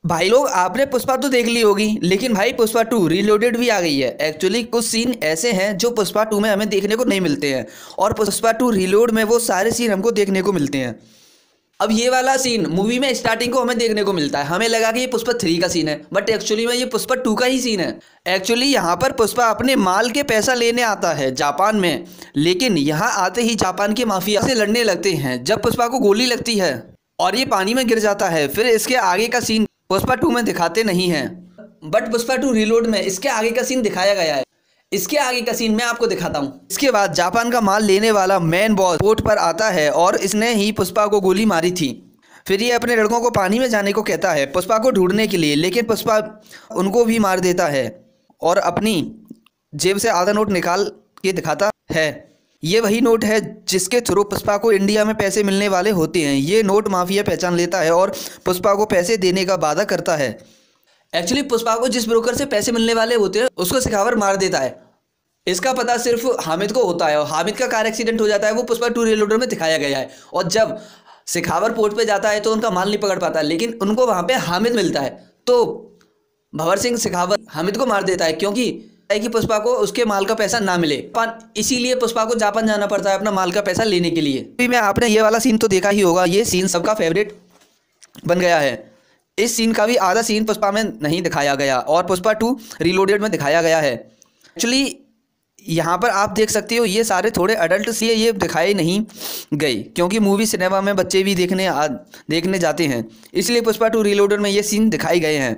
भाई लोग आपने पुष्पा तो देख ली होगी, लेकिन भाई पुष्पा 2 रीलोडेड भी आ गई है। एक्चुअली कुछ सीन ऐसे हैं जो पुष्पा 2 में हमें देखने को नहीं मिलते हैं, और पुष्पा 2 रीलोड में वो सारे सीन हमको देखने को मिलते हैं। अब ये वाला सीन मूवी में स्टार्टिंग को हमें देखने को मिलता है, हमें लगा कि ये पुष्पा 3 का सीन है, बट एक्चुअली में ये पुष्पा 2 का ही सीन है। एक्चुअली यहाँ पर पुष्पा अपने माल के पैसा लेने आता है जापान में, लेकिन यहाँ आते ही जापान के माफिया से लड़ने लगते हैं। जब पुष्पा को गोली लगती है और ये पानी में गिर जाता है, फिर इसके आगे का सीन पुष्पा 2 में दिखाते नहीं हैं, बट पुष्पा 2 रीलोड में इसके आगे का सीन दिखाया गया है। इसके आगे का सीन मैं आपको दिखाता हूँ। इसके बाद जापान का माल लेने वाला मेन बॉस बोट पर आता है और इसने ही पुष्पा को गोली मारी थी। फिर ये अपने लड़कों को पानी में जाने को कहता है पुष्पा को ढूंढने के लिए, लेकिन पुष्पा उनको भी मार देता है और अपनी जेब से आधा नोट निकाल के दिखाता है। ये वही नोट है जिसके थ्रू पुष्पा को इंडिया में पैसे मिलने वाले होते हैं। ये नोट माफिया पहचान लेता है और पुष्पा को पैसे देने का वादा करता है। एक्चुअली पुष्पा को जिस ब्रोकर से पैसे मिलने वाले होते हैं उसको सिखावर मार देता है। इसका पता सिर्फ हामिद को होता है और हामिद का कार एक्सीडेंट हो जाता है, वो पुष्पा 2 रीलोडेड में दिखाया गया है। और जब सिखावर पोर्ट पे जाता है तो उनका माल नहीं पकड़ पाता, लेकिन उनको वहाँ पे हामिद मिलता है, तो भंवर सिंह सिखावर हामिद को मार देता है, क्योंकि कि पुष्पा को उसके माल का पैसा ना मिले। इसीलिए पुष्पा को जापान जाना पड़ता है अपना माल का पैसा लेने के लिए। अभी में आपने ये वाला सीन तो देखा ही होगा, ये सीन सबका फेवरेट बन गया है। इस सीन का भी आधा सीन पुष्पा में नहीं दिखाया गया और पुष्पा 2 रीलोडेड में दिखाया गया है। एक्चुअली यहाँ पर आप देख सकते हो ये सारे थोड़े अडल्ट से ये दिखाए नहीं गए, क्योंकि मूवी सिनेमा में बच्चे भी देखने जाते हैं, इसलिए पुष्पा 2 रीलोडेड में ये सीन दिखाए गए हैं।